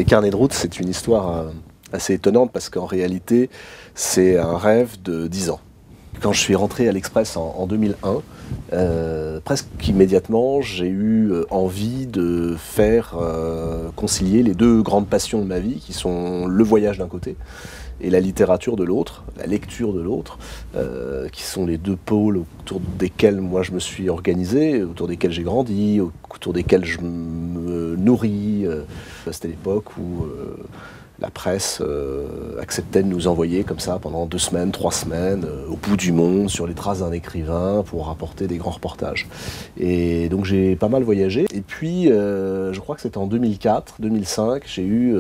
Les carnets de route, c'est une histoire assez étonnante parce qu'en réalité, c'est un rêve de 10 ans. Quand je suis rentré à l'Express en 2001, presque immédiatement, j'ai eu envie de faire concilier les deux grandes passions de ma vie, qui sont le voyage d'un côté et la littérature de l'autre, la lecture de l'autre, qui sont les deux pôles autour desquels moi je me suis organisé, autour desquels j'ai grandi, autour desquels je me nourris. C'était l'époque où la presse acceptait de nous envoyer comme ça pendant 2 semaines, 3 semaines, au bout du monde, sur les traces d'un écrivain, pour rapporter des grands reportages. Et donc j'ai pas mal voyagé. Et puis, je crois que c'était en 2004, 2005, j'ai eu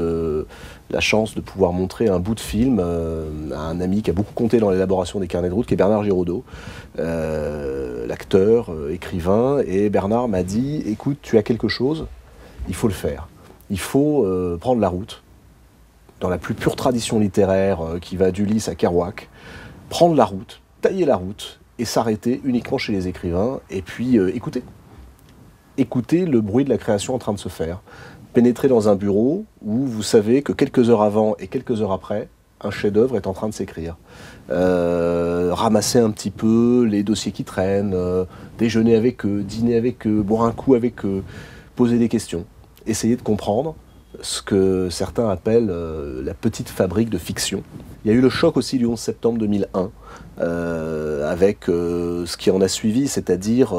la chance de pouvoir montrer un bout de film à un ami qui a beaucoup compté dans l'élaboration des carnets de route, qui est Bernard Giraudot, l'acteur, écrivain. Et Bernard m'a dit, écoute, tu as quelque chose, il faut le faire. Il faut prendre la route, dans la plus pure tradition littéraire qui va d'Ulysse à Kerouac, prendre la route, tailler la route et s'arrêter uniquement chez les écrivains et puis écouter. Écouter le bruit de la création en train de se faire. Pénétrer dans un bureau où vous savez que quelques heures avant et quelques heures après, un chef-d'œuvre est en train de s'écrire. Ramasser un petit peu les dossiers qui traînent, déjeuner avec eux, dîner avec eux, boire un coup avec eux, poser des questions, essayer de comprendre ce que certains appellent la petite fabrique de fiction. Il y a eu le choc aussi du 11 septembre 2001, avec ce qui en a suivi, c'est-à-dire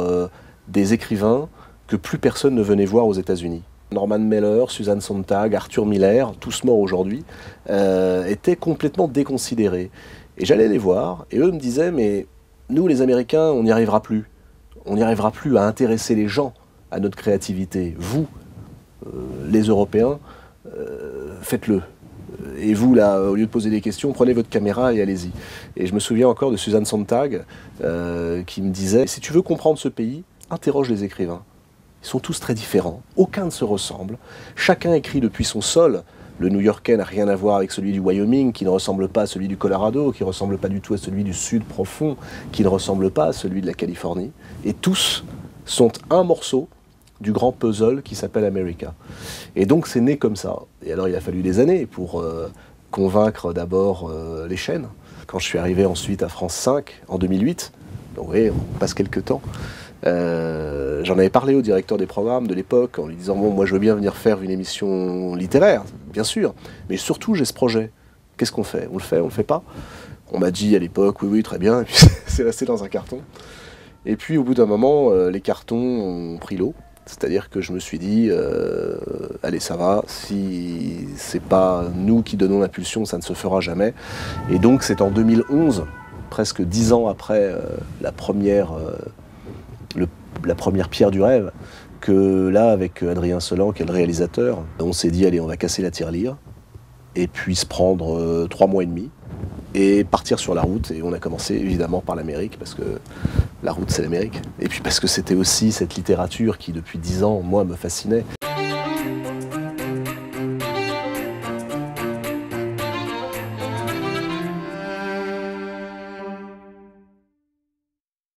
des écrivains que plus personne ne venait voir aux États-Unis. Norman Mailer, Susan Sontag, Arthur Miller, tous morts aujourd'hui, étaient complètement déconsidérés. Et j'allais les voir, et eux me disaient, mais nous les Américains, on n'y arrivera plus. On n'y arrivera plus à intéresser les gens à notre créativité. Vous, les Européens, faites-le. Et vous, là, au lieu de poser des questions, prenez votre caméra et allez-y. Et je me souviens encore de Susan Sontag qui me disait, si tu veux comprendre ce pays, interroge les écrivains. Ils sont tous très différents, aucun ne se ressemble. Chacun écrit depuis son sol. Le New-Yorkais n'a rien à voir avec celui du Wyoming, qui ne ressemble pas à celui du Colorado, qui ne ressemble pas du tout à celui du Sud profond, qui ne ressemble pas à celui de la Californie. Et tous sont un morceau du grand puzzle qui s'appelle America. Et donc c'est né comme ça. Et alors il a fallu des années pour convaincre d'abord les chaînes. Quand je suis arrivé ensuite à France 5 en 2008, donc oui, on passe quelques temps, j'en avais parlé au directeur des programmes de l'époque en lui disant, bon, moi je veux bien venir faire une émission littéraire, bien sûr, mais surtout j'ai ce projet. Qu'est-ce qu'on fait? On le fait pas? On m'a dit à l'époque, oui, oui, très bien, et puis c'est resté dans un carton. Et puis au bout d'un moment, les cartons ont pris l'eau. C'est-à-dire que je me suis dit, allez, ça va, si c'est pas nous qui donnons l'impulsion, ça ne se fera jamais. Et donc c'est en 2011, presque 10 ans après la première pierre du rêve, que là, avec Adrien Solan, qui est le réalisateur, on s'est dit, allez, on va casser la tirelire, et puis se prendre 3 mois et demi, et partir sur la route. Et on a commencé évidemment par l'Amérique, parce que la route c'est l'Amérique. Et puis parce que c'était aussi cette littérature qui depuis 10 ans, moi, me fascinait.